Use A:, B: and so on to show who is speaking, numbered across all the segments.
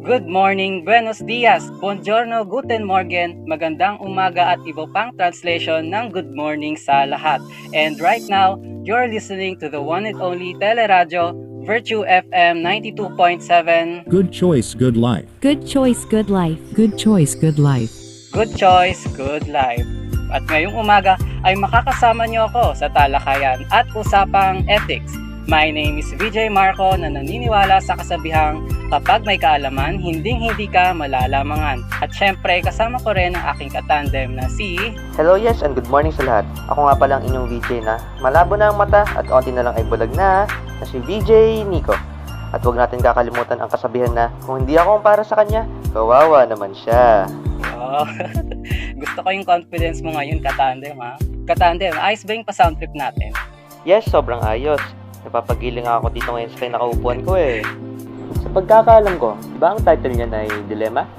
A: Good morning, buenos dias, buongiorno, guten morgen, magandang umaga at iba pang translation ng good morning sa lahat. And right now, you're listening to the one and only Teleradyo, Virtue FM 92.7.
B: Good choice, good life.
C: Good choice, good life.
D: Good choice, good life.
A: Good choice, good life. At ngayong umaga ay makakasama niyo ako sa talakayan at usapang ethics. My name is VJ Marco na naniniwala sa kasabihang kapag may kaalaman, hindi ka malalamangan. At syempre, kasama ko rin ang aking katandem na si...
E: Hello, yes, and good morning sa lahat. Ako nga palang inyong VJ na malabo na ang mata at onti na lang ay bulag na si VJ Nico. At huwag natin kakalimutan ang kasabihan na kung hindi ako para sa kanya, kawawa naman siya.
A: Oh, gusto ko yung confidence mo ngayon, katandem ha. Katandem, ayos ba yung pa-sound trip natin?
E: Yes, sobrang ayos. Napapagiling ako dito ngayon sa kinakaupuan ko eh. Sa pagkakaalam ko, ba ang title niya ay Dilemma?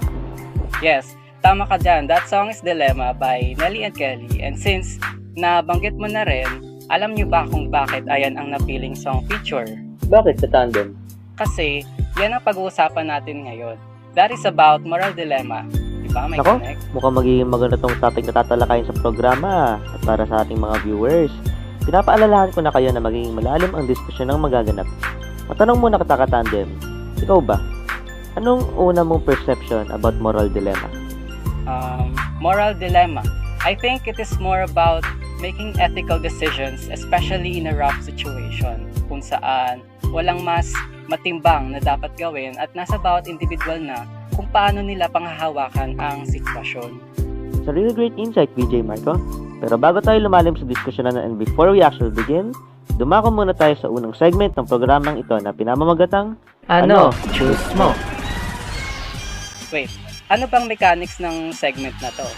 A: Yes, tama ka dyan. That song is Dilemma by Nelly and Kelly. And since nabanggit mo na rin, alam niyo ba kung bakit ayan ang napiling song feature?
E: Bakit sa tandem?
A: Kasi yan ang pag-uusapan natin ngayon. That is about moral dilemma. Diba? May
E: Nako,
A: connect?
E: mukhang magiging maganda tong topic na tatalakayin sa programa at para sa ating mga viewers. Pinapaalalahan ko na kayo na magiging malalim ang diskusyon ng magaganap. Matanong muna kita katandem, ikaw ba? Anong una mong perception about moral dilemma?
A: Moral dilemma. I think it is more about making ethical decisions, especially in a rough situation, kung saan walang mas matimbang na dapat gawin at nasa bawat individual na kung paano nila panghahawakan ang sitwasyon.
E: It's a really great insight, VJ Marco. Pero bago tayo lumalim sa diskusyon na and before we actually begin, dumako muna tayo sa unang segment ng programang ito na pinamamagatang
A: Ano? Choose mo. Wait, ano bang mechanics ng segment na to?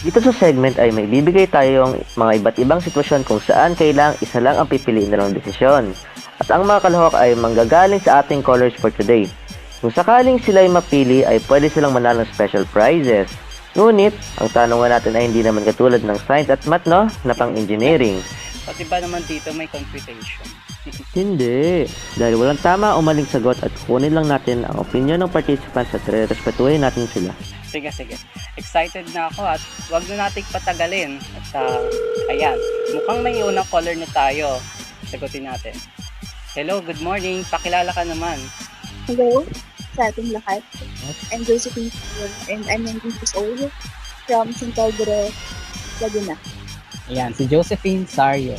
E: Dito sa segment ay may bibigay tayong mga iba't ibang sitwasyon kung saan kailang isa lang ang pipiliin na lang desisyon. At ang mga kalahok ay manggagaling sa ating callers for today. Kung sakaling sila ay mapili ay pwede silang manalo ng special prizes. Ngunit, ang tanungan natin ay hindi naman katulad ng science at math, no? Na pang-engineering.
A: Pati ba naman dito may computation?
E: Hindi. Dahil walang tama o maling sagot at kunin lang natin ang opinion ng participants at respetuhin natin sila.
A: Sige. Excited na ako at wag na nating patagalin. At ayan, mukhang may unang caller na tayo. Sagutin natin. Hello, good morning. Pakilala ka naman.
F: Hello sa ating lahat. I'm Josephine and I'm 19 years old from San Pedro, Laguna.
A: Ayan, si Josephine Sario.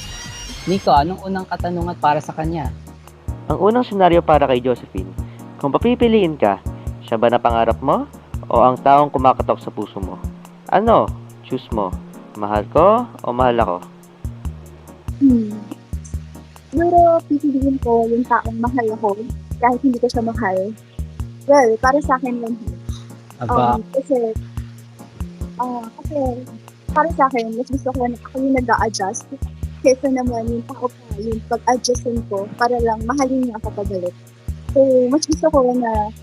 A: Nico, anong unang katanungan para sa kanya?
E: Ang unang senaryo para kay Josephine, kung papipiliin ka, siya ba na pangarap mo o ang taong kumakatok sa puso mo? Ano? Choose mo. Mahal ko o mahal ako?
F: Siguro pipiliin ko yung taong mahal ako kahit hindi ko siya mahal. Well, para sa akin lang. Kasi para sa akin, mas gusto ko na ako yung nag-a-adjust kaysa naman yung tao pa yung pag-adjustin ko para lang mahalin niya ako pabalik. So, mas gusto ko na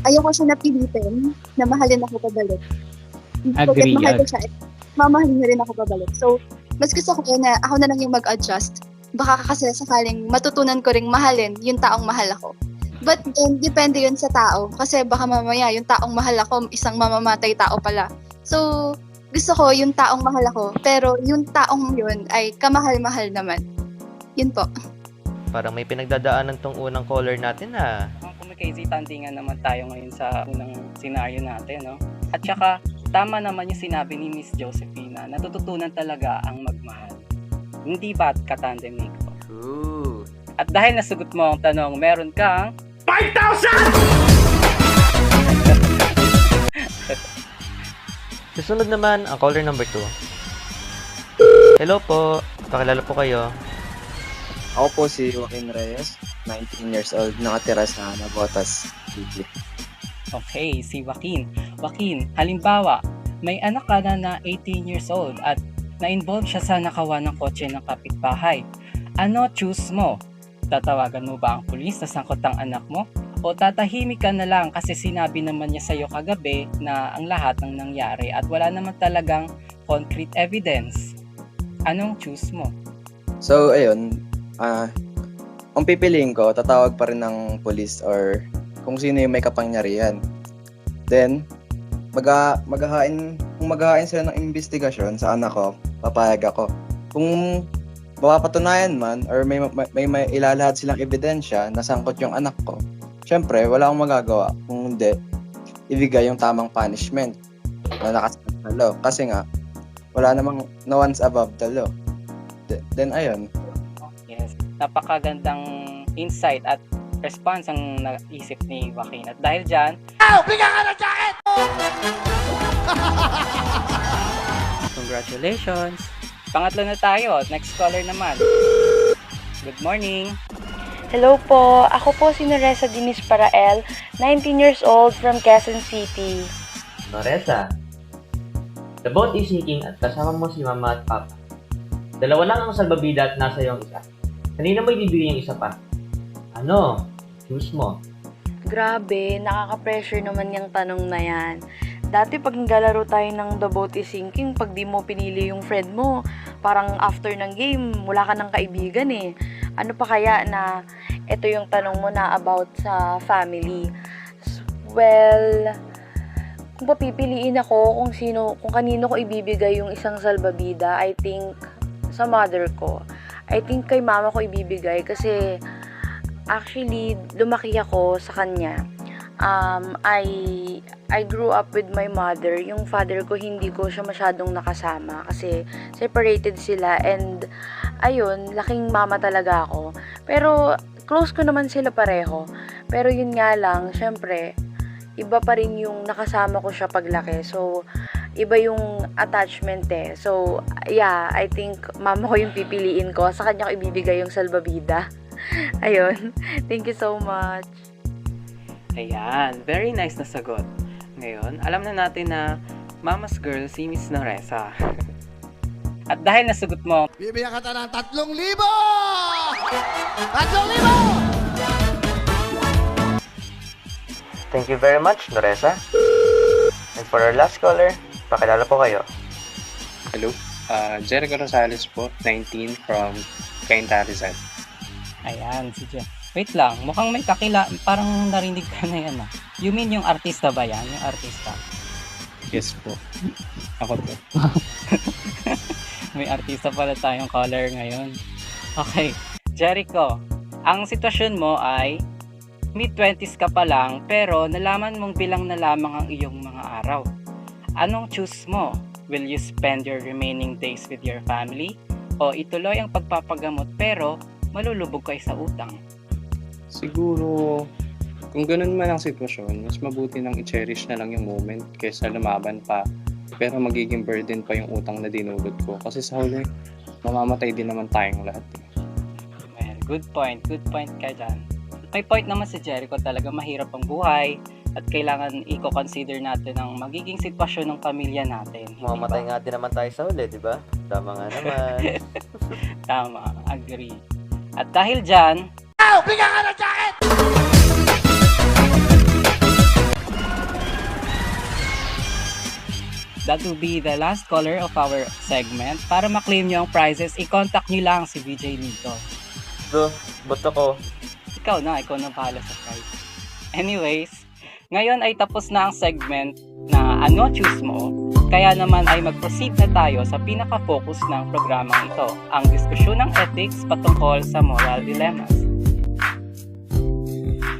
F: ayoko siya napilitin na mahalin ako pabalik.
A: Agree.
F: Mahal ko siya, mamahalin niya rin ako pabalik. So, mas gusto ko na ako na lang yung mag-adjust. Baka kasi sakaling matutunan ko ring mahalin yung taong mahal ako. But then, depende yun sa tao. Kasi baka mamaya, yung taong mahal ako, isang mamamatay tao pala. So, gusto ko yung taong mahal ako. Pero yung taong yun ay kamahal-mahal naman. Yun po.
E: Parang may pinagdadaanan tong unang caller natin ha.
A: Kung kumikasi, tandingan naman tayo ngayon sa unang senaryo natin, no? At saka, tama naman yung sinabi ni Miss Josephina, natututunan talaga ang magmahal. Hindi ba katandem, Nico?
E: True.
A: At dahil nasugot mo ang tanong, meron kang
E: 5,000! Susunod naman ang caller number 2. Hello po, pakilala po kayo.
G: Ako po si Joaquin Reyes, 19 years old, nakatira sa Navotas City.
A: Okay, si Joaquin. Joaquin, halimbawa, may anak ka na 18 years old at na-involve siya sa nakawan ng kotse ng kapitbahay. Ano choose mo? Tatawagan mo ba ang pulis na sangkot ang anak mo? O tatahimik ka na lang kasi sinabi naman niya sa'yo kagabi na ang lahat ng nangyari at wala naman talagang concrete evidence? Anong choose mo?
G: So, ayun, ang pipiliin ko, tatawag pa rin ng police or kung sino yung may kapangyarihan. Then, kung maghahain sila ng investigasyon sa anak ko, papayag ako. Kung mapapatunayan man or may ilalahad silang ebidensya na sangkot yung anak ko, syempre, wala akong magagawa kung hindi ibigay yung tamang punishment na nakasaad sa law. Kasi nga, wala namang no one's above the law. Then, ayun.
A: Yes, napakagandang insight at response ang naisip ni Joaquin. At dahil dyan, congratulations! Pangatlo na tayo. Next caller naman. Good morning.
B: Hello po, ako po si Noresa Dinis Parael, 19 years old from Quezon City.
E: Noresa, the boat is sinking at kasama mo si mama at papa. Dalawa lang ang salbabida at nasa iyong isa. Kanina mo ibibigay yung isa pa? Ano? Choose mo.
B: Grabe, nakaka-pressure naman yung tanong na yan. Dati pag naglalaro tayo ng The Boat is Sinking, pag di mo pinili yung friend mo, parang after ng game, wala ka ng kaibigan eh. Ano pa kaya na ito yung tanong mo na about sa family? Well, kung papipiliin ako kung kanino ko ibibigay yung isang salbabida, I think sa mother ko. I think kay mama ko ibibigay kasi actually lumaki ako sa kanya. I grew up with my mother. Yung father ko, hindi ko siya masyadong nakasama kasi separated sila and ayun, laking mama talaga ako. Pero close ko naman sila pareho. Pero yun nga lang, syempre, iba pa rin yung nakasama ko siya paglaki. So, iba yung attachment eh. So, yeah, I think mama ko yung pipiliin ko. Sa kanya ko ibibigay yung salbabida. Ayun. Thank you so much.
A: Ayan, very nice na sagot. Ngayon, alam na natin na mama's girl si Miss Noresa. At dahil nasagot mo,
C: Bibigyan ka ng 3,000! 3,000!
E: Thank you very much, Noresa. And for our last caller, pakilala po kayo.
D: Hello, Jericho Rosales po, 19 from Cainta Rizal.
A: ayan, si Jen. Wait lang, mukhang may parang narinig ka na yan ah. You mean yung artista ba yan? Yung artista?
D: Yes po, ako po.
A: May artista pala tayong caller ngayon. Okay, Jericho, ang sitwasyon mo ay mid-20s ka pa lang pero nalaman mong bilang na lamang ang iyong mga araw. Anong choose mo? Will you spend your remaining days with your family? O ituloy ang pagpapagamot pero malulubog kayo sa utang?
D: Siguro, kung ganun man ang sitwasyon, mas mabuti nang i-cherish na lang yung moment kaysa lumaban pa. Pero magiging burden pa yung utang na dinulot ko. Kasi sa huli, mamamatay din naman tayong lahat.
A: Well, good point ka dyan. May point naman si Jericho, talaga mahirap ang buhay at kailangan i-consider natin ang magiging sitwasyon ng pamilya natin.
E: Mamamatay nga din naman tayo sa huli, di ba? Tama nga naman.
A: Tama, agree. At dahil dyan, that will be the last caller of our segment. Para ma-claim nyo ang prizes, i-contact nyo lang si VJ Nito.
E: So, boto ko.
A: Ikaw na bahala sa prize. Anyways, ngayon ay tapos na ang segment na ano choose mo. Kaya naman ay mag-proceed na tayo sa pinaka-focus ng programang ito, ang diskusyon ng ethics patungkol sa moral dilemmas.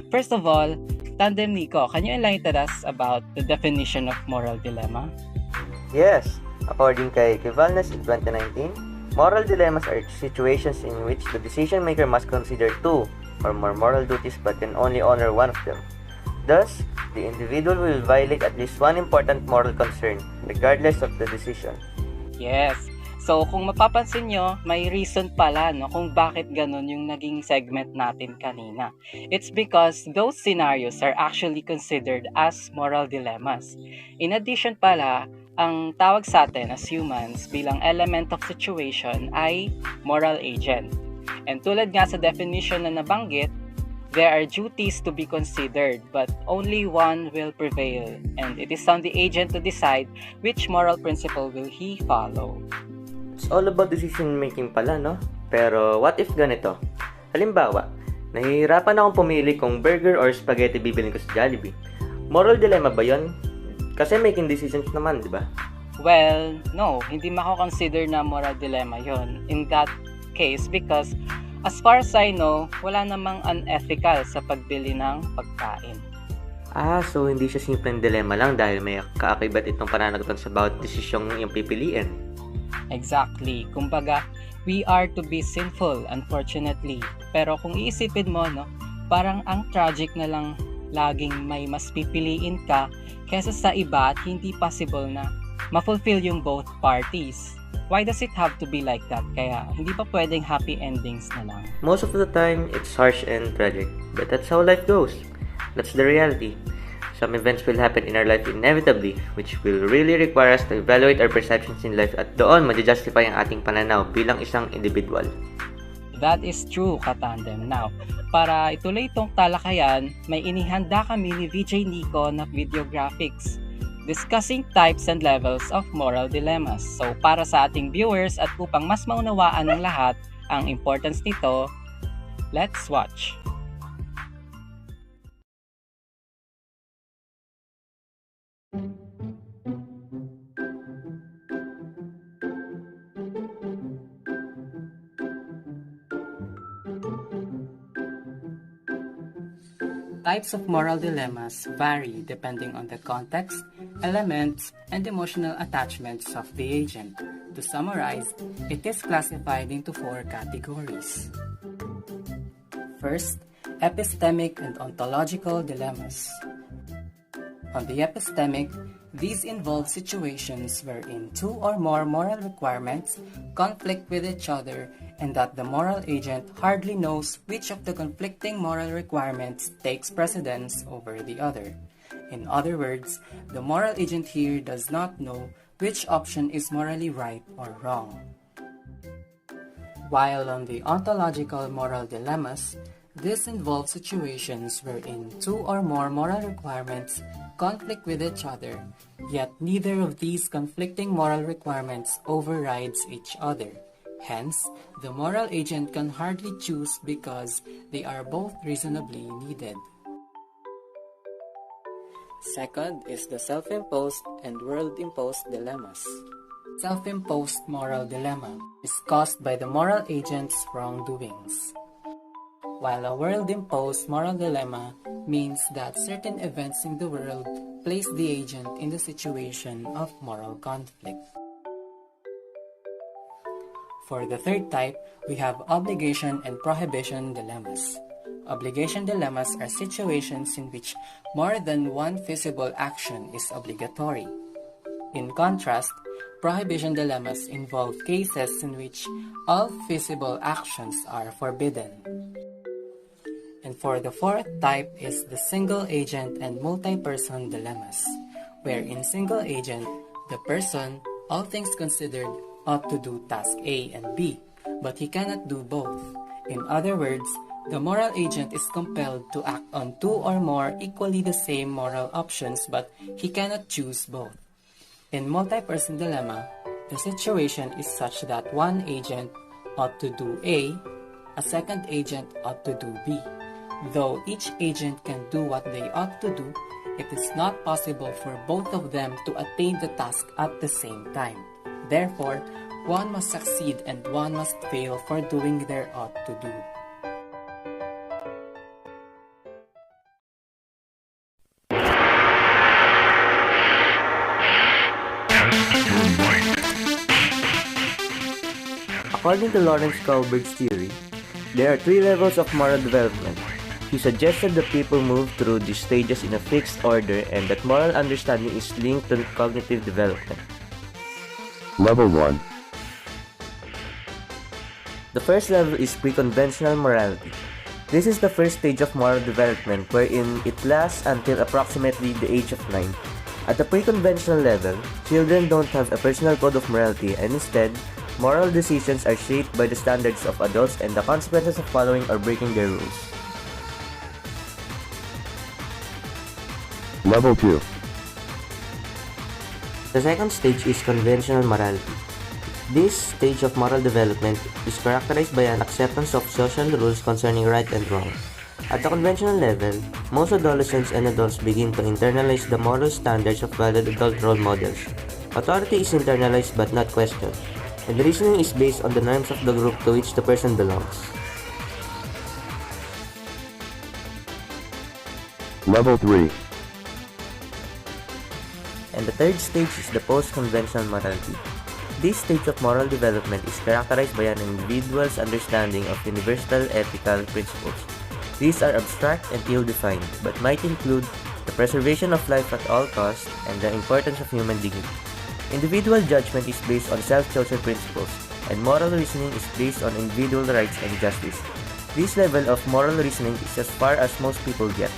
A: First of all, Tandem Nico, can you enlighten us about the definition of moral dilemma?
E: Yes, according kay Kivalnes in 2019, moral dilemmas are situations in which the decision maker must consider two or more moral duties but can only honor one of them. Thus, the individual will violate at least one important moral concern, regardless of the decision.
A: Yes. So, kung mapapansin nyo, may reason pala no, kung bakit ganun yung naging segment natin kanina. It's because those scenarios are actually considered as moral dilemmas. In addition pala, ang tawag sa atin as humans bilang element of situation ay moral agent. And tulad nga sa definition na nabanggit, there are duties to be considered but only one will prevail. And it is on the agent to decide which moral principle will he follow.
E: It's all about decision making pala, no? Pero what if ganito? Halimbawa, nahihirapan akong pumili kung burger or spaghetti bibilin ko sa Jollibee. Moral dilemma ba yon? Kasi making decisions naman, di ba?
A: Well, no, hindi mako-consider na moral dilemma yon in that case because as far as I know, wala namang unethical sa pagbili ng pagkain.
E: So hindi siya simpleng dilemma lang dahil may kaakibat itong pananagutan sa bawat desisyong iyong pipiliin.
A: Exactly. Kumbaga, we are to be sinful, unfortunately. Pero kung iisipin mo, no, parang ang tragic na lang laging may mas pipiliin ka kesa sa iba at hindi possible na ma-fulfill yung both parties. Why does it have to be like that? Kaya hindi pa pwedeng happy endings na lang.
E: Most of the time, it's harsh and tragic. But that's how life goes. That's the reality. Some events will happen in our life inevitably, which will really require us to evaluate our perceptions in life at doon ma-justify ang ating pananaw bilang isang individual.
A: That is true, Katandem. Now, para ituloy itong talakayan, may inihanda kami ni VJ Nico na video graphics discussing types and levels of moral dilemmas. So, para sa ating viewers at upang mas maunawaan ng lahat ang importance nito, let's watch. Types of moral dilemmas vary depending on the context, elements, and emotional attachments of the agent. To summarize, it is classified into 4 categories. First, epistemic and ontological dilemmas. On the epistemic, these involve situations wherein 2 or more moral requirements conflict with each other and that the moral agent hardly knows which of the conflicting moral requirements takes precedence over the other. In other words, the moral agent here does not know which option is morally right or wrong. While on the ontological moral dilemmas, this involves situations wherein 2 or more moral requirements conflict with each other, yet neither of these conflicting moral requirements overrides each other. Hence, the moral agent can hardly choose because they are both reasonably needed. Second is the self-imposed and world-imposed dilemmas. Self-imposed moral dilemma is caused by the moral agent's wrongdoings, while a world-imposed moral dilemma means that certain events in the world place the agent in the situation of moral conflict. For the third type, we have obligation and prohibition dilemmas. Obligation dilemmas are situations in which more than one feasible action is obligatory. In contrast, prohibition dilemmas involve cases in which all feasible actions are forbidden. And for the fourth type is the single agent and multi-person dilemmas, where in single agent, the person, all things considered, ought to do task A and B, but he cannot do both. In other words, the moral agent is compelled to act on 2 or more equally the same moral options, but he cannot choose both. In multi-person dilemma, the situation is such that one agent ought to do A, a second agent ought to do B. Though each agent can do what they ought to do, it is not possible for both of them to attain the task at the same time. Therefore, one must succeed and one must fail for doing their ought to do.
E: According to Lawrence Kohlberg's theory, there are 3 levels of moral development. He suggested that people move through these stages in a fixed order and that moral understanding is linked to cognitive development.
H: Level 1.
E: The first level is pre-conventional morality. This is the first stage of moral development wherein it lasts until approximately the age of 9. At the pre-conventional level, children don't have a personal code of morality and instead, moral decisions are shaped by the standards of adults and the consequences of following or breaking their rules.
H: Level 2.
E: The second stage is conventional morality. This stage of moral development is characterized by an acceptance of social rules concerning right and wrong. At the conventional level, most adolescents and adults begin to internalize the moral standards of valid adult role models. Authority is internalized but not questioned, and reasoning is based on the norms of the group to which the person belongs.
H: Level 3.
E: And the third stage is the post-conventional morality. This stage of moral development is characterized by an individual's understanding of universal ethical principles. These are abstract and ill-defined, but might include the preservation of life at all costs and the importance of human dignity. Individual judgment is based on self-chosen principles, and moral reasoning is based on individual rights and justice. This level of moral reasoning is as far as most people get.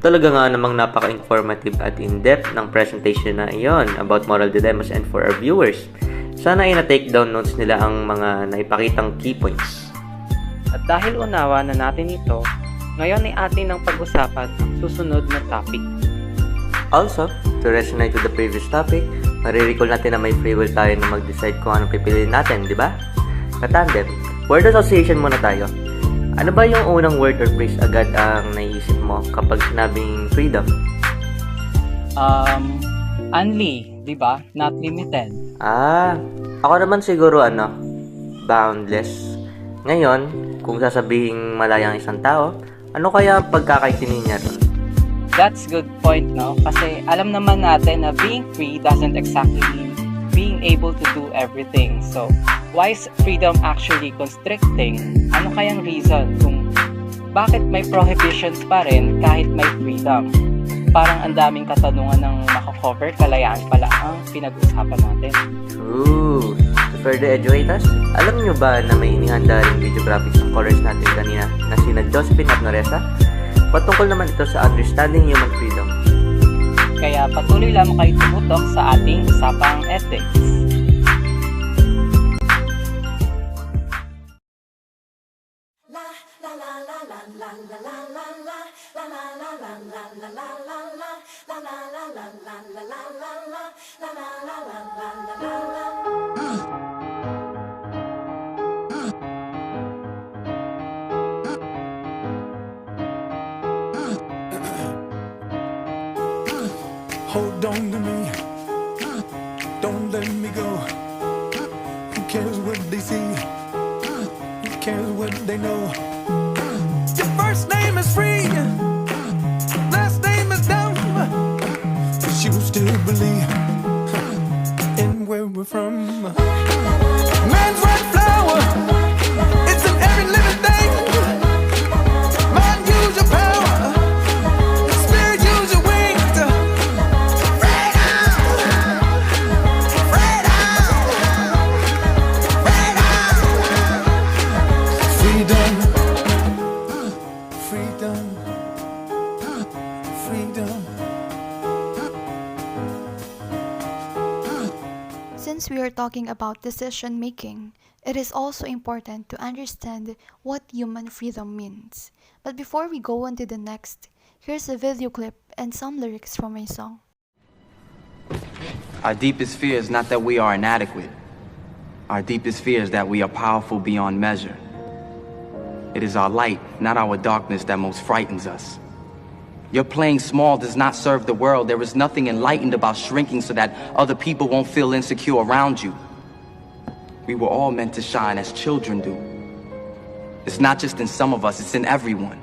E: Talaga nga namang napaka-informative at in-depth ng presentation na iyon about moral dilemmas, and for our viewers, sana ay na-take down notes nila ang mga naipakitang key points.
A: At dahil unawa na natin ito, ngayon ay atin ang pag-usapan ang susunod na topic.
E: Also, to resonate with the previous topic, marirecall natin na may free will tayo na mag-decide kung anong pipiliin natin, di ba? Katandem, word association muna tayo. Ano ba yung unang word or phrase agad ang naiisip mo kapag sinabing freedom?
A: Unli, di ba? Not limited.
E: Ako naman siguro boundless. Ngayon, kung sasabihin malaya ang isang tao, ano kaya ang pagkakaintindi niya ron?
A: That's good point, no? Kasi alam naman natin na being free doesn't exactly mean being able to do everything. So, why is freedom actually constricting? Ano kayang reason kung bakit may prohibitions pa rin kahit may freedom? Parang ang daming katanungan ng makakover, kalayaan pala ang pinag-usapan natin.
E: True. To further educate us, alam nyo ba na may inihanda rin video graphics ng colors natin kanina na sina Josephine at Noresa? Patungkol naman ito sa understanding human freedom.
A: Kaya patuloy lamang kayo tumutok sa ating usapang ethics.
I: Hold on to me, don't let me go. Who cares what they see? Who cares what they know? Your first name is free, last name is dumb, but you still believe in where we're from. Man's right flower, it's in every living thing. Mind, use your power. Spirit, use your wings.
J: Since we are talking about decision making, it is also important to understand what human freedom means. But before we go on to the next, here's a video clip and some lyrics from my song.
K: Our deepest fear is not that we are inadequate. Our deepest fear is that we are powerful beyond measure. It is our light, not our darkness, that most frightens us. Your playing small does not serve the world. There is nothing enlightened about shrinking so that other people won't feel insecure around you. We were all meant to shine as children do. It's not just in some of us, it's in everyone.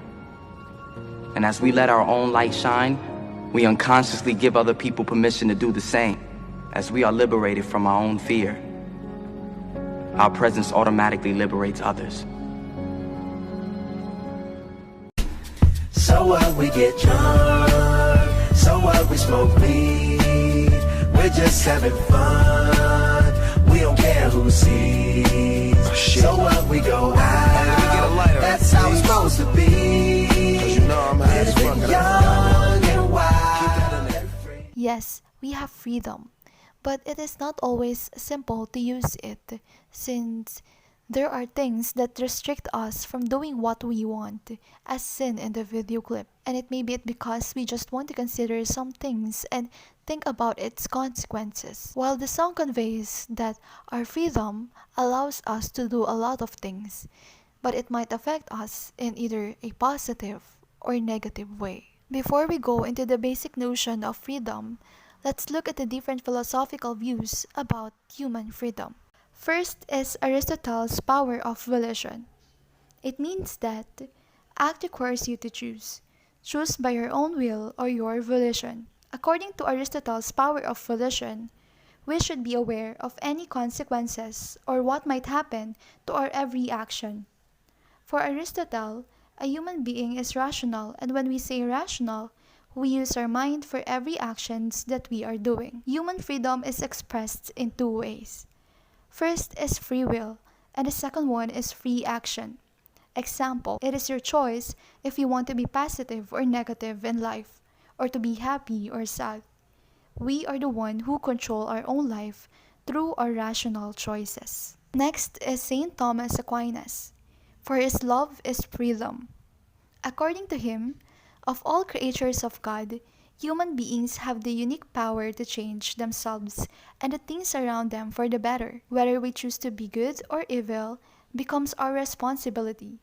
K: And as we let our own light shine, we unconsciously give other people permission to do the same. As we are liberated from our own fear, our presence automatically liberates others.
L: So what, we get drunk, so what, we smoke weed, we're just having fun, we don't care who sees. So what, we go out, that's how it's supposed to be, 'cause you know I'm high as fuck. Young and wild.
J: Yes, we have freedom. But it is not always simple to use it, since there are things that restrict us from doing what we want, as seen in the video clip. And it may be it because we just want to consider some things and think about its consequences. While the song conveys that our freedom allows us to do a lot of things, but it might affect us in either a positive or negative way. Before we go into the basic notion of freedom, let's look at the different philosophical views about human freedom. First is Aristotle's power of volition. It means that act requires you to choose. Choose by your own will or your volition. According to Aristotle's power of volition, we should be aware of any consequences or what might happen to our every action. For Aristotle, a human being is rational, and when we say rational, we use our mind for every actions that we are doing. Human freedom is expressed in two ways. First is free will, and the second one is free action. Example, it is your choice if you want to be positive or negative in life, or to be happy or sad. We are the one who control our own life through our rational choices. Next is Saint Thomas Aquinas. For his love is freedom. According to him, of all creatures of God, human beings have the unique power to change themselves and the things around them for the better. Whether we choose to be good or evil becomes our responsibility.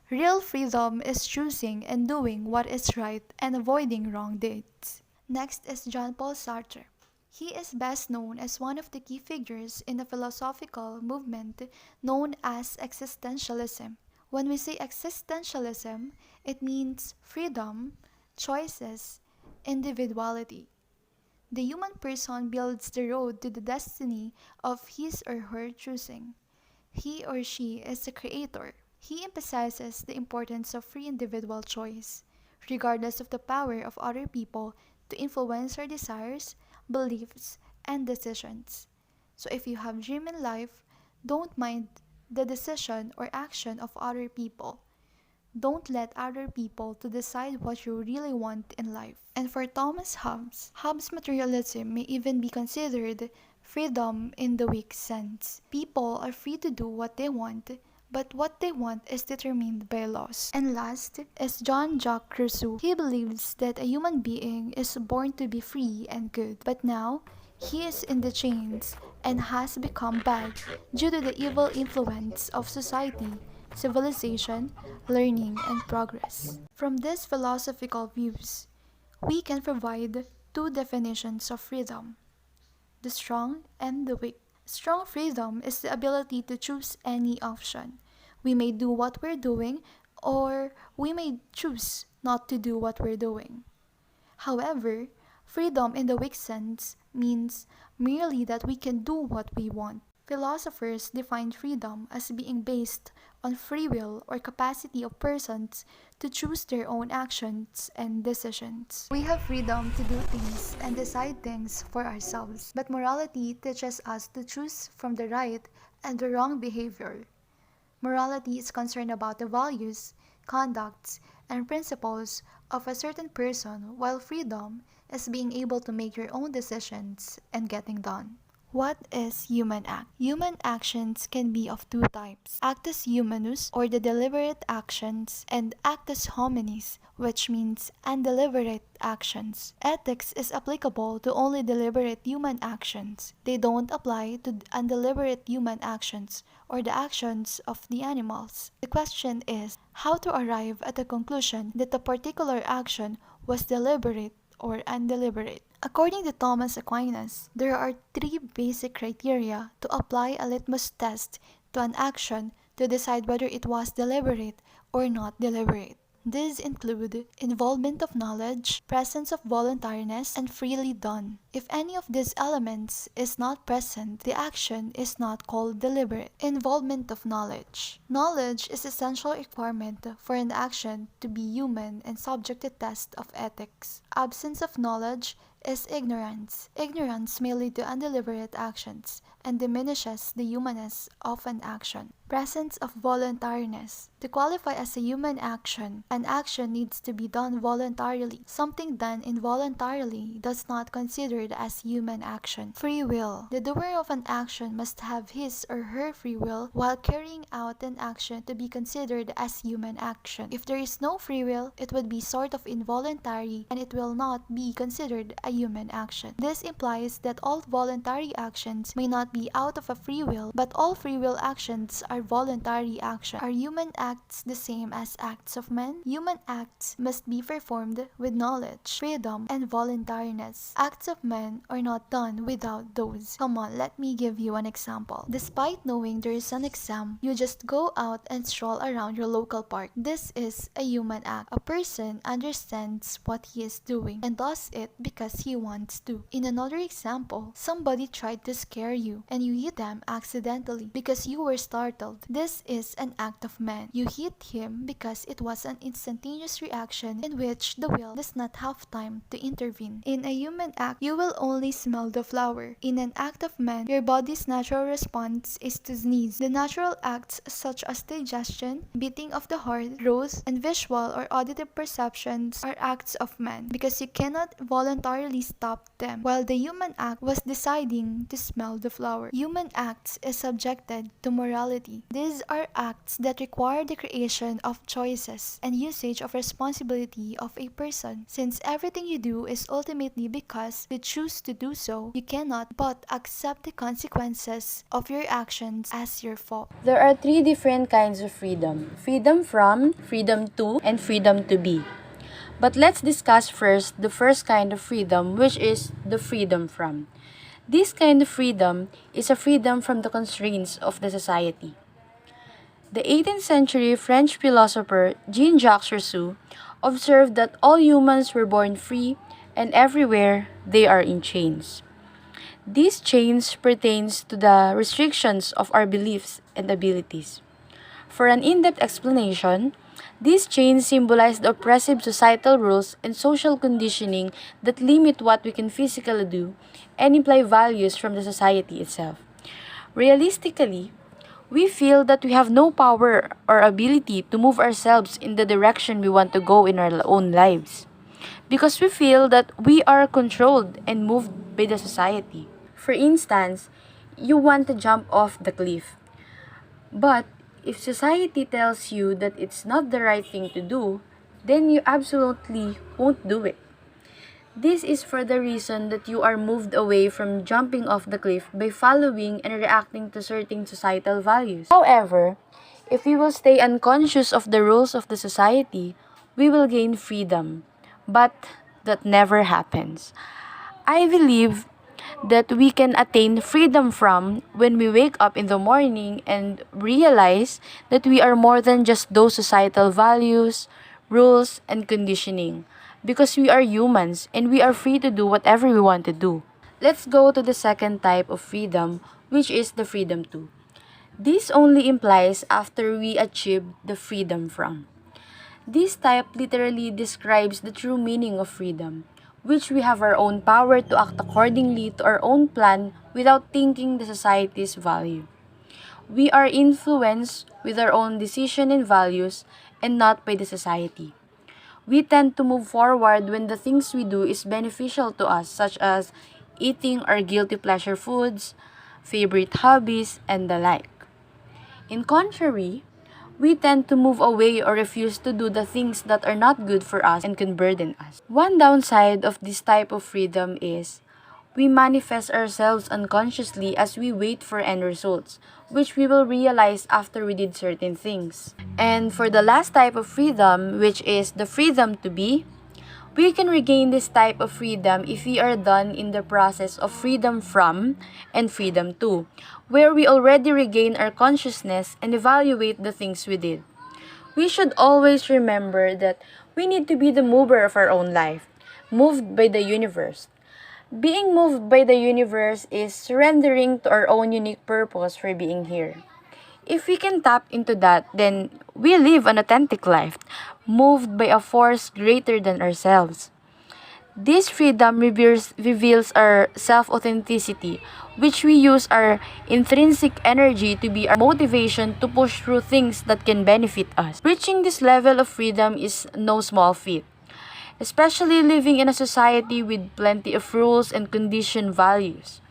J: Real freedom is choosing and doing what is right and avoiding wrong deeds. Next is Jean-Paul Sartre. He is best known as one of the key figures in the philosophical movement known as existentialism. When we say existentialism, it means freedom, choices, individuality. The human person builds the road to the destiny of his or her choosing. He or she is the creator. He emphasizes the importance of free individual choice, regardless of the power of other people to influence our desires, beliefs, and decisions. So if you have dream in life, don't mind the decision or action of other people. Don't let other people to decide what you really want in life. And for Thomas Hobbes, Hobbes' materialism may even be considered freedom in the weak sense. People are free to do what they want, but what they want is determined by laws. And last is Jean-Jacques Rousseau. He believes that a human being is born to be free and good, but now he is in the chains and has become bad due to the evil influence of society, civilization, learning, and progress. From these philosophical views, we can provide two definitions of freedom: the strong and the weak. Strong freedom is the ability to choose any option. We may do what we're doing, or we may choose not to do what we're doing. However, freedom in the weak sense means merely that we can do what we want. Philosophers define freedom as being based on free will or capacity of persons to choose their own actions and decisions. We have freedom to do things and decide things for ourselves, but morality teaches us to choose from the right and the wrong behavior. Morality is concerned about the values, conducts, and principles of a certain person, while freedom is being able to make your own decisions and getting done. What is human act? Human actions can be of two types: actus humanus, or the deliberate actions, and actus hominis, which means undeliberate actions. Ethics is applicable to only deliberate human actions. They don't apply to undeliberate human actions or the actions of the animals. The question is how to arrive at the conclusion that a particular action was deliberate or undeliberate. According to Thomas Aquinas, there are three basic criteria to apply a litmus test to an action to decide whether it was deliberate or not deliberate. These include involvement of knowledge, presence of voluntariness, and freely done. If any of these elements is not present, the action is not called deliberate. Involvement of knowledge. Knowledge is essential requirement for an action to be human and subject to test of ethics. Absence of knowledge is ignorance. Ignorance may lead to undeliberate actions and diminishes the humanness of an action. Presence of voluntariness. To qualify as a human action, an action needs to be done voluntarily. Something done involuntarily does not considered as human action. Free will. The doer of an action must have his or her free will while carrying out an action to be considered as human action. If there is no free will, it would be sort of involuntary and it will not be considered a human action. This implies that all voluntary actions may not be out of a free will, but all free will actions are voluntary action. Are human acts the same as acts of men? Human acts must be performed with knowledge, freedom, and voluntariness. Acts of men are not done without those. Come on, let me give you an example. Despite knowing there is an exam, you just go out and stroll around your local park. This is a human act. A person understands what he is doing and does it because he wants to. In another example, somebody tried to scare you and you hit them accidentally because you were startled. This is an act of man. You hit him because it was an instantaneous reaction in which the will does not have time to intervene. In a human act, you will only smell the flower. In an act of man, your body's natural response is to sneeze. The natural acts such as digestion, beating of the heart, growth, and visual or auditive perceptions are acts of man because you cannot voluntarily stop them, while the human act was deciding to smell the flower. Human acts is subjected to morality. These are acts that require the creation of choices and usage of responsibility of a person. Since everything you do is ultimately because you choose to do so, you cannot but accept the consequences of your actions as your fault.
B: There are three different kinds of freedom. Freedom from, freedom to, and freedom to be. But let's discuss first the first kind of freedom, which is the freedom from. This kind of freedom is a freedom from the constraints of the society. The 18th century French philosopher Jean-Jacques Rousseau observed that all humans were born free and everywhere they are in chains. These chains pertains to the restrictions of our beliefs and abilities. For an in-depth explanation, these chains symbolize the oppressive societal rules and social conditioning that limit what we can physically do and imply values from the society itself. Realistically, we feel that we have no power or ability to move ourselves in the direction we want to go in our own lives, because we feel that we are controlled and moved by the society. For instance, you want to jump off the cliff, but if society tells you that it's not the right thing to do, then you absolutely won't do it. This is for the reason that you are moved away from jumping off the cliff by following and reacting to certain societal values. However, if we will stay unconscious of the rules of the society, we will gain freedom. But that never happens. I believe that we can attain freedom from when we wake up in the morning and realize that we are more than just those societal values, rules, and conditioning, because we are humans and we are free to do whatever we want to do. Let's go to the second type of freedom, which is the freedom to. This only implies after we achieve the freedom from. This type literally describes the true meaning of freedom, which we have our own power to act accordingly to our own plan without thinking the society's value. We are influenced with our own decision and values and not by the society. We tend to move forward when the things we do is beneficial to us, such as eating our guilty pleasure foods, favorite hobbies, and the like. In contrary, we tend to move away or refuse to do the things that are not good for us and can burden us. One downside of this type of freedom is we manifest ourselves unconsciously as we wait for end results, which we will realize after we did certain things. And for the last type of freedom, which is the freedom to be, we can regain this type of freedom if we are done in the process of freedom from and freedom to, where we already regain our consciousness and evaluate the things we did. We should always remember that we need to be the mover of our own life, moved by the universe. Being moved by the universe is surrendering to our own unique purpose for being here. If we can tap into that, then we live an authentic life, moved by a force greater than ourselves. This freedom reveals our self-authenticity, which we use our intrinsic energy to be our motivation to push through things that can benefit us. Reaching this level of freedom is no small feat, especially living in a society with plenty of rules and conditioned values.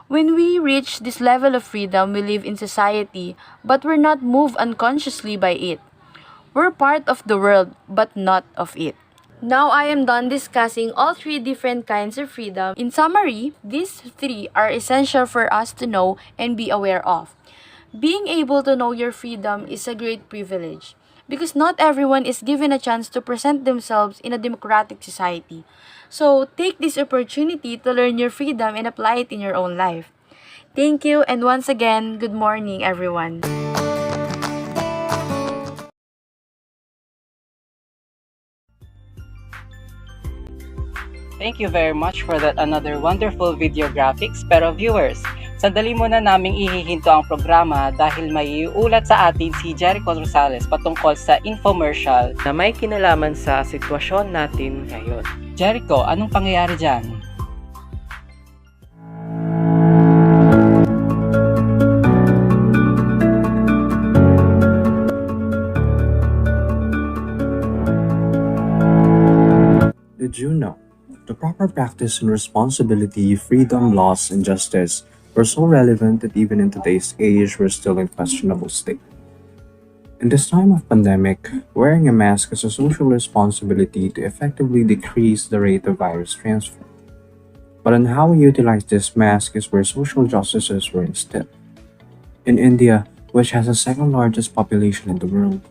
B: When we reach this level of freedom, we live in society, but we're not moved unconsciously by it. We're part of the world, but not of it. Now I am done discussing all three different kinds of freedom. In summary, these three are essential for us to know and be aware of. Being able to know your freedom is a great privilege because not everyone is given a chance to present themselves in a democratic society. So take this opportunity to learn your freedom and apply it in your own life. Thank you, and once again, good morning, everyone.
A: Thank you very much for that another wonderful video graphics. Pero viewers, sandali muna naming ihihinto ang programa dahil may iulat sa atin si Jericho Rosales patungkol sa infomercial na may kinalaman sa sitwasyon natin ngayon. Jericho, anong pangyayari dyan?
M: Did you know? The proper practice and responsibility, freedom, loss, and justice were so relevant that even in today's age we're still in questionable state. In this time of pandemic, wearing a mask is a social responsibility to effectively decrease the rate of virus transfer. But on how we utilize this mask is where social justices were instilled. In India, which has the second largest population in the world,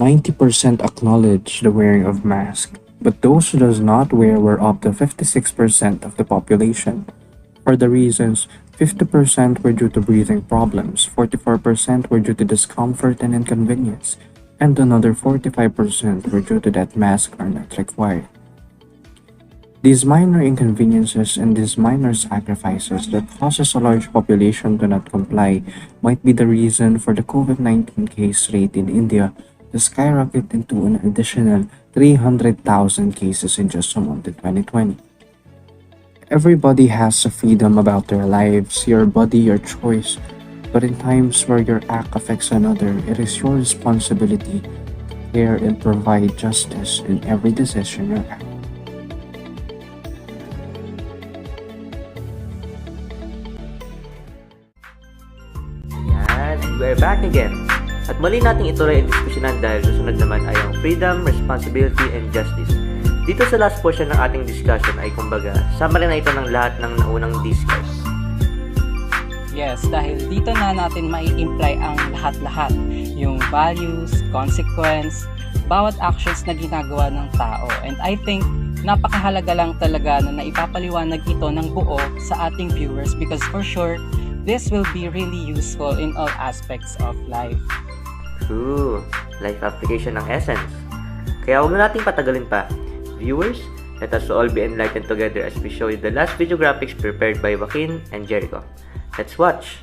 M: 90% acknowledge the wearing of masks. But those who does not wear were up to 56% of the population. For the reasons, 50% were due to breathing problems, 44% were due to discomfort and inconvenience, and another 45% were due to that masks are not required. These minor inconveniences and these minor sacrifices that causes a large population to not comply might be the reason for the COVID-19 case rate in India to skyrocket into an additional 300,000 cases in just a month in 2020. Everybody has a freedom about their lives, your body, your choice. But in times where your act affects another, it is your responsibility to care and provide justice in every decision you act.
E: Yan, we're back again. At muli nating ituloy ang diskusyonan dahil susunod naman ay ang freedom, responsibility, and justice. Dito sa last portion ng ating discussion ay kumbaga, summary na ito ng lahat ng naunang discuss.
A: Yes, dahil dito na natin mai-imply ang lahat-lahat. Yung values, consequence, bawat actions na ginagawa ng tao. And I think, napakahalaga lang talaga na naipapaliwanag ito ng buo sa ating viewers because for sure, this will be really useful in all aspects of life.
E: True, life application ng essence. Kaya huwag na nating patagalin pa. Viewers, let us all be enlightened together as we show you the last video graphics prepared by Joaquin and Jericho. Let's watch!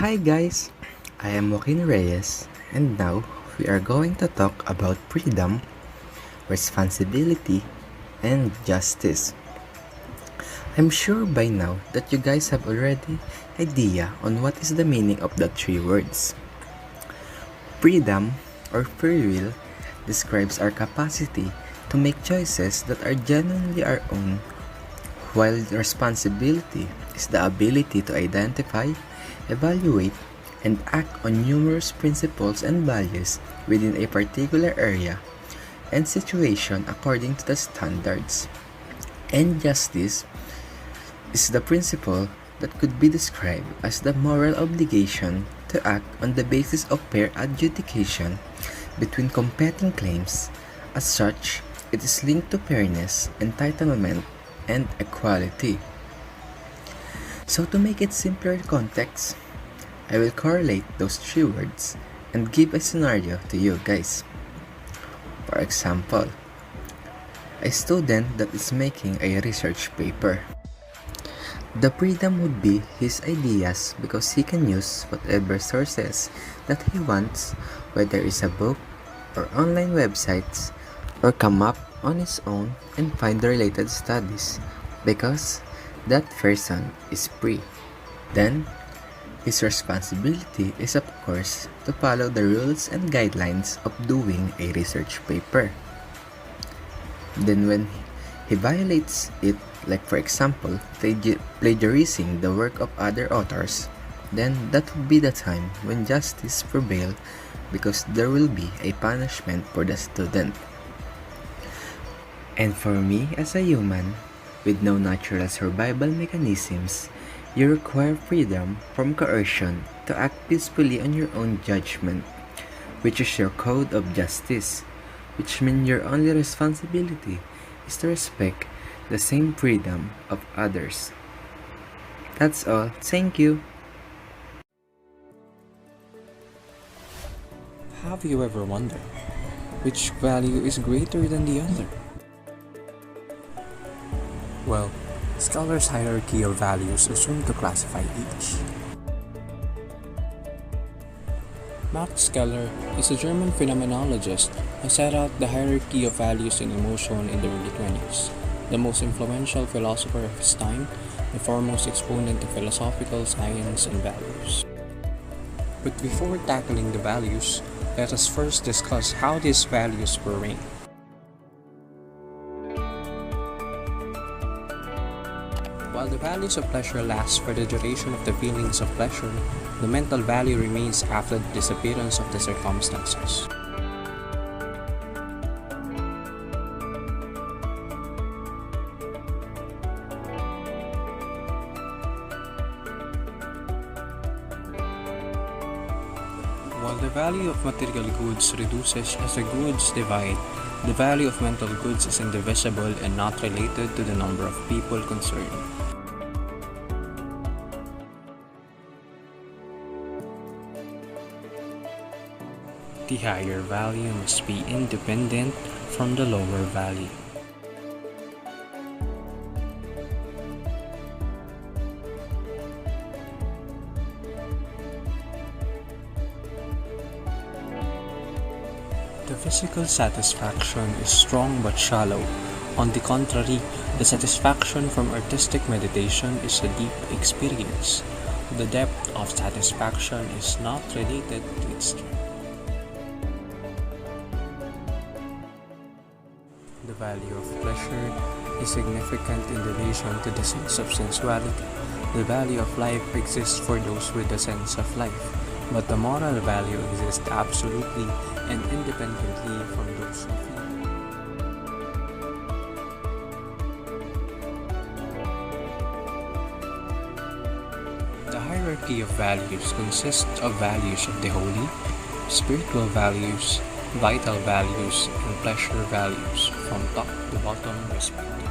N: Hi guys, I am Joaquin Reyes and now we are going to talk about freedom, responsibility, and justice. I'm sure by now that you guys have already idea on what is the meaning of the three words. Freedom or free will describes our capacity to make choices that are genuinely our own, while responsibility is the ability to identify, evaluate, and act on numerous principles and values within a particular area and situation according to the standards. And justice is the principle that could be described as the moral obligation to act on the basis of fair adjudication between competing claims. As such, it is linked to fairness, entitlement, and equality. So to make it simpler in context, I will correlate those three words and give a scenario to you guys. For example, a student that is making a research paper. The freedom would be his ideas because he can use whatever sources that he wants, whether it's a book or online websites or come up on his own and find the related studies because that person is free. Then, his responsibility is of course to follow the rules and guidelines of doing a research paper. Then when he violates it, like for example, plagiarizing the work of other authors, then that would be the time when justice prevail because there will be a punishment for the student. And for me as a human, with no natural survival mechanisms, you require freedom from coercion to act peacefully on your own judgment, which is your code of justice, which means your only responsibility is to respect the same freedom of others. That's all. Thank you.
M: Have you ever wondered which value is greater than the other? Well, scholars' hierarchy of values assume to classify each. Max Scheler is a German phenomenologist who set out the hierarchy of values in emotion in the early 20s, the most influential philosopher of his time, the foremost exponent of philosophical science and values. But before tackling the values, let us first discuss how these values were ranked. While the values of pleasure last for the duration of the feelings of pleasure, the mental value remains after the disappearance of the circumstances. While the value of material goods reduces as the goods divide, the value of mental goods is indivisible and not related to the number of people concerned. The higher value must be independent from the lower value. The physical satisfaction is strong but shallow. On the contrary, the satisfaction from artistic meditation is a deep experience. The depth of satisfaction is not related to its strength. The value of pleasure is significant in relation to the sense of sensuality. The value of life exists for those with the sense of life, but the moral value exists absolutely and independently from those who feel. The hierarchy of values consists of values of the holy, spiritual values, vital values, and pleasure values from top to bottom respectively.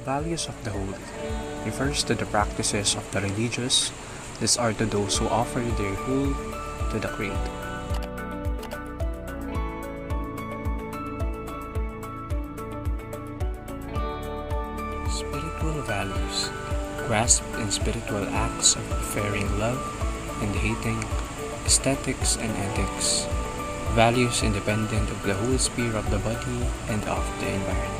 M: Values of the holy refers to the practices of the religious. These are to those who offer their whole to the Creator. Spiritual values grasp in spiritual acts of preferring love and hating, aesthetics and ethics, values independent of the whole sphere of the body and of the environment.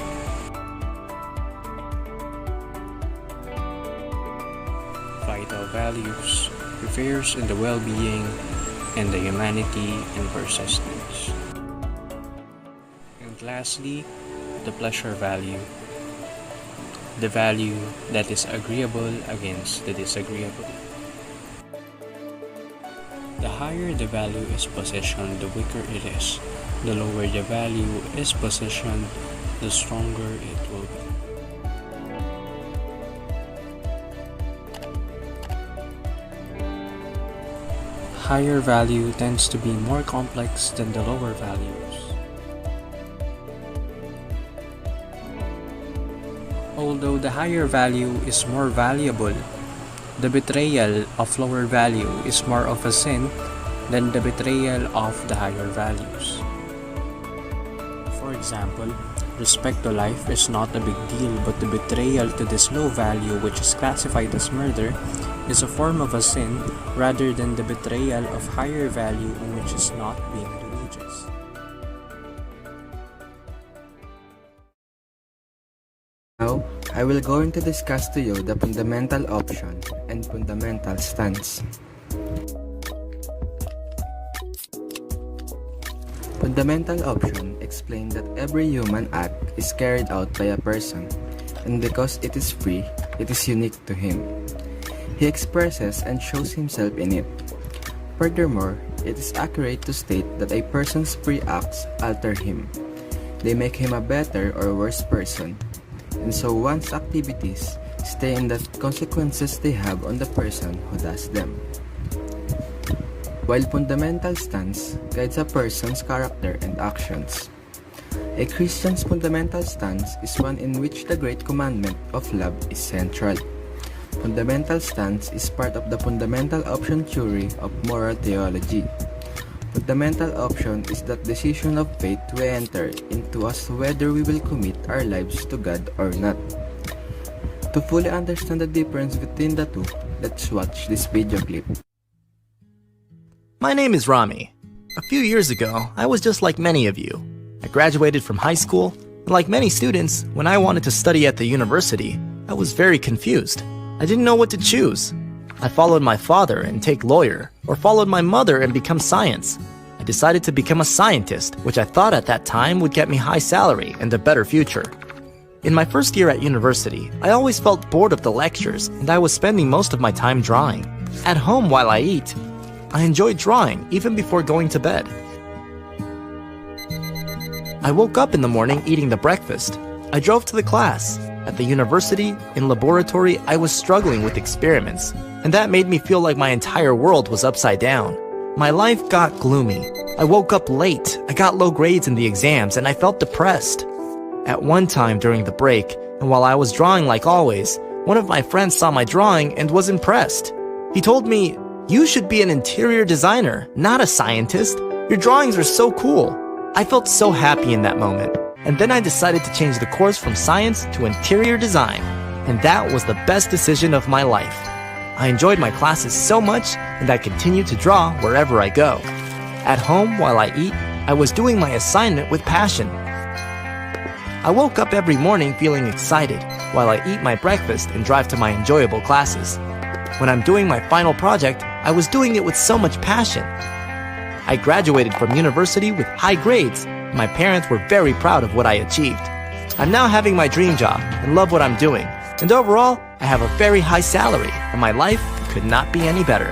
M: Vital values refers in the well-being and the humanity and persistence. And lastly, the pleasure value, the value that is agreeable against the disagreeable. The higher the value is positioned, the weaker it is. The lower the value is positioned, the stronger it will be. Higher value tends to be more complex than the lower values. Although the higher value is more valuable, the betrayal of lower value is more of a sin than the betrayal of the higher values. For example, Respect to life is not a big deal, but the betrayal to this low value, which is classified as murder, is a form of a sin rather than the betrayal of higher value, which is not being religious.
N: Now, I will going to discuss to you the fundamental option and fundamental stance. Fundamental option explain that every human act is carried out by a person, and because it is free, it is unique to him. He expresses and shows himself in it. Furthermore, it is accurate to state that a person's free acts alter him. They make him a better or worse person, and so one's activities stay in the consequences they have on the person who does them. While fundamental stance guides a person's character and actions. A Christian's fundamental stance is one in which the great commandment of love is central. Fundamental stance is part of the fundamental option theory of moral theology. Fundamental option is that decision of faith we enter into as to whether we will commit our lives to God or not. To fully understand the difference between the two, let's watch this video clip.
O: My name is Rami. A few years ago, I was just like many of you. I graduated from high school, and like many students, when I wanted to study at the university, I was very confused. I didn't know what to choose. I followed my father and take lawyer, or followed my mother and become science. I decided to become a scientist, which I thought at that time would get me high salary and a better future. In my first year at university, I always felt bored of the lectures, and I was spending most of my time drawing. At home while I eat, I enjoyed drawing even before going to bed. I woke up in the morning eating the breakfast. I drove to the class. At the university, in laboratory, I was struggling with experiments, and that made me feel like my entire world was upside down. My life got gloomy. I woke up late, I got low grades in the exams, and I felt depressed. At one time during the break, and while I was drawing like always, one of my friends saw my drawing and was impressed. He told me, "You should be an interior designer, not a scientist. Your drawings are so cool." I felt so happy in that moment. And then I decided to change the course from science to interior design. And that was the best decision of my life. I enjoyed my classes so much, and I continued to draw wherever I go. At home, while I eat, I was doing my assignment with passion. I woke up every morning feeling excited, while I eat my breakfast and drive to my enjoyable classes. When I'm doing my final project, I was doing it with so much passion. I graduated from university with high grades. My parents were very proud of what I achieved. I'm now having my dream job and love what I'm doing. And overall, I have a very high salary, and my life could not be any better.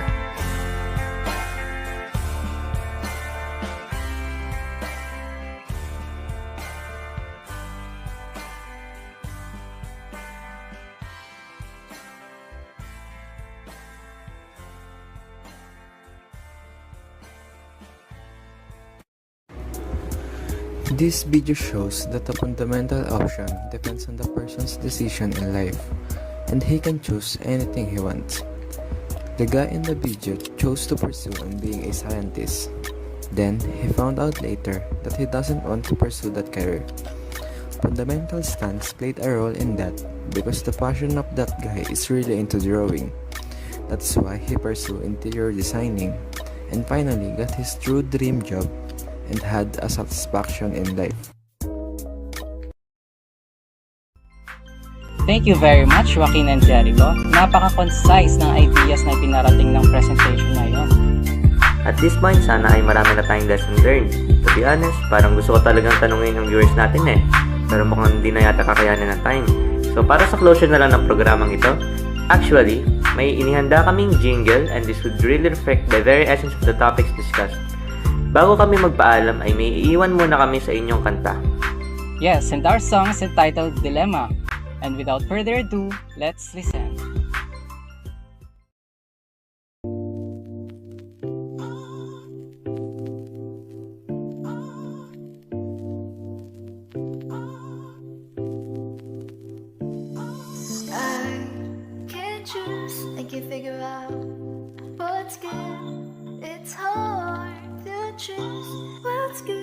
N: This video shows that the fundamental option depends on the person's decision in life, and he can choose anything he wants. The guy in the video chose to pursue on being a scientist. Then, he found out later that he doesn't want to pursue that career. Fundamental stance played a role in that because the passion of that guy is really into drawing. That's why he pursued interior designing and finally got his true dream job and had a satisfaction in life.
A: Thank you very much, Joaquin and Jericho. Napaka-concise ng ideas na pinarating ng presentation na yon.
E: At this point, sana ay marami na tayong lesson learned. To be honest, parang gusto ko talagang tanungin yung viewers natin pero mukhang hindi na yata kakayanin ng time. So para sa closure na lang ng programang ito, actually, may inihanda kaming jingle and this would really reflect the very essence of the topics discussed. Bago kami magpaalam ay may iiwan muna kami sa inyong kanta.
A: Yes, and our song is entitled Dilemma. And without further ado, let's listen.
J: I can't choose, I can't figure out what's good. It's hard to choose what's good.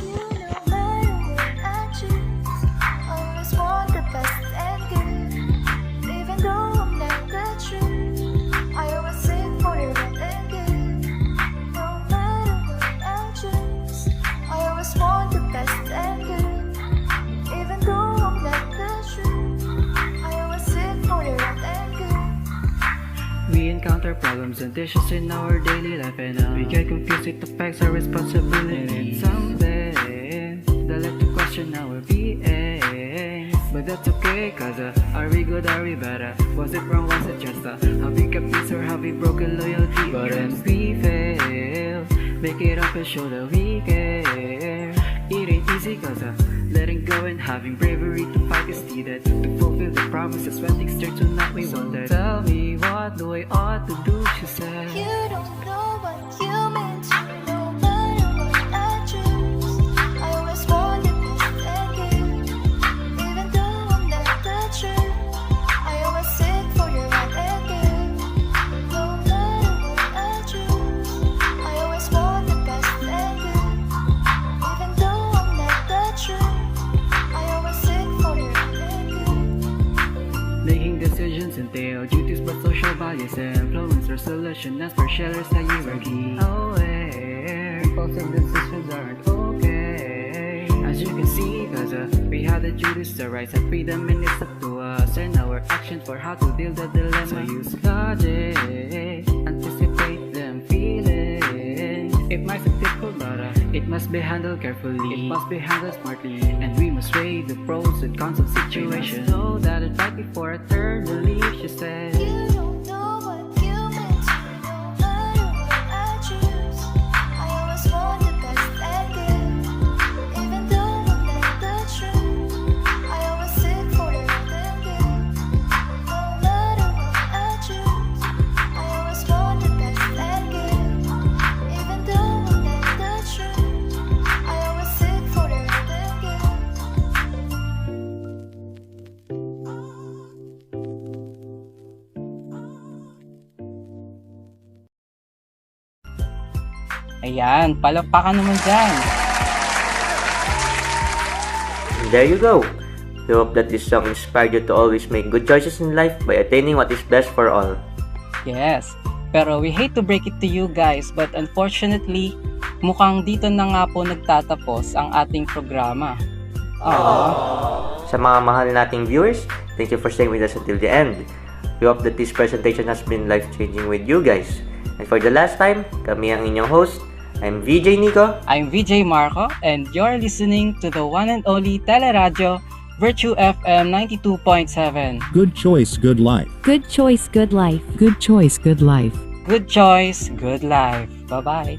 J: You know my
P: encounter problems and issues in our daily life, and we get confused, it affects our responsibility. And someday they like to question our being, but that's okay, cause are we good, are we better? Was it wrong, was it just have we kept peace or have we broken loyalty? But when we fail, make it up and show that we care. It ain't easy, cause letting go and having bravery to fight is needed to fulfill the promises when things turn to not we wanted. Tell me, what do I ought to do, she said.
J: You don't know what you meant to me, no matter what I choose. I always want the best and give, even though I'm not the truth. I always seek for your right and give, no matter what I choose. I always want the best and give, even though I'm not the truth. I always seek for your right and give.
P: Making decisions entail duties but social values influence resolution as per Schiller's hierarchy. Aware, impulsive decisions aren't okay, as you can see, cause we have the duties to rights and freedom, and it's up to us and our action for how to deal the dilemma. So use logic, anticipate them feelings. It might seem difficult, but it must be handled carefully, it must be handled smartly, and we must weigh the pros and cons of situations. Know that it's right before I turn the leaf, she said.
J: You don't know what you meant to me, no matter what I choose. I always want the best and give, even though I'm not the truth. I always seek for the right and give, no matter what I choose. I always want the best and give, even though I'm not the truth. I always seek for the right and give.
A: Ayan, palakpakan naman dyan.
E: And there you go. We hope that this song inspired you to always make good choices in life by attaining what is best for all.
A: Yes, pero we hate to break it to you guys, but unfortunately, mukhang dito na nga po nagtatapos ang ating programa. Aww.
E: Sa mga mahal nating viewers, thank you for staying with us until the end. We hope that this presentation has been life-changing with you guys. And for the last time, kami ang inyong host. I'm VJ Nico.
A: I'm VJ Marco, and you're listening to the one and only Teleradyo, Virtue FM 92.7.
Q: Good choice, good life.
R: Good choice, good life. Good choice, good life.
A: Good choice, good life. Bye-bye.